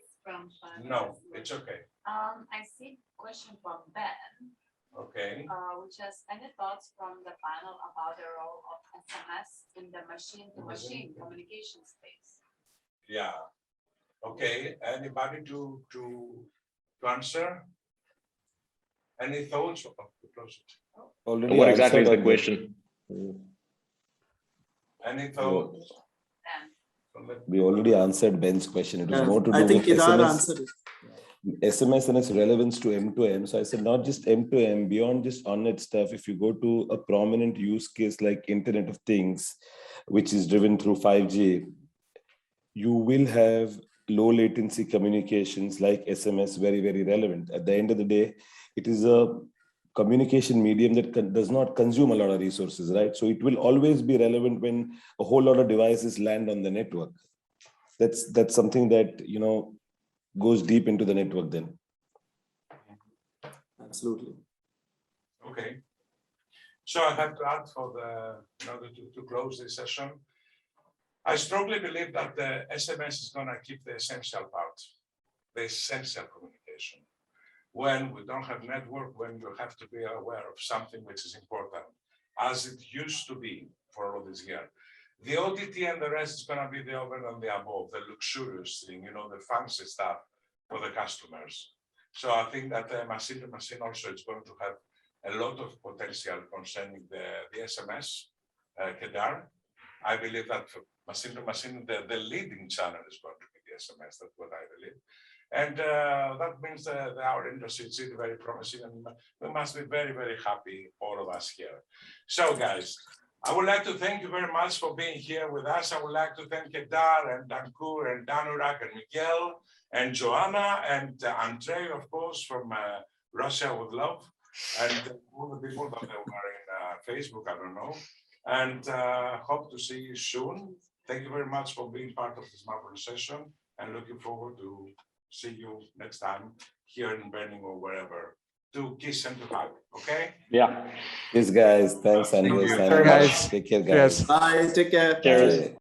No, it's okay. I see question from Ben. Okay. Which has any thoughts from the panel about the role of SMS in the machine-to-machine communication space? Yeah. Okay. Anybody to answer? Any thoughts? Already What exactly is the answered question? Any thoughts? We already answered Ben's question. It was more to do I think with Kedar SMS. answered it. SMS and its relevance to M2M. So I said, not just M2M, beyond just on-net stuff, if you go to a prominent use case like Internet of Things, which is driven through 5G, you will have low latency communications like SMS very, very relevant. At the end of the day, it is a communication medium that does not consume a lot of resources, right? So it will always be relevant when a whole lot of devices land on the network. That's something that, you know, goes deep into the network then. Absolutely. Okay. So I have to add for in order to close this session, I strongly believe that the SMS is going to keep the essential part, the essential communication. When we don't have network, when you have to be aware of something which is important, as it used to be for all this year. The OTT and the rest is going to be the over and the above, the luxurious thing, you know, the fancy stuff for the customers. So I think that machine to machine also is going to have a lot of potential concerning the SMS, Kedar. I believe that for machine to machine, the leading channel is going to be the SMS. That's what I believe. And that means that our industry is really very promising, and we must be very, very happy, all of us here. So, guys, I would like to thank you very much for being here with us. I would like to thank Kedar and Dankur and Danurak and Miguel and Joanna and Andrei, of course, from Russia with Love, and all the people that were in Facebook, I don't know. And hope to see you soon. Thank you very much for being part of this marvelous session, and looking forward to see you next time here in Berlin or wherever. To kiss and to hug, okay? Yeah. Yes, guys. Thanks, Thank Andres. you. Signing Sure, off. guys. Take care, Cheers. guys. Bye. Take care. Cheers. Bye.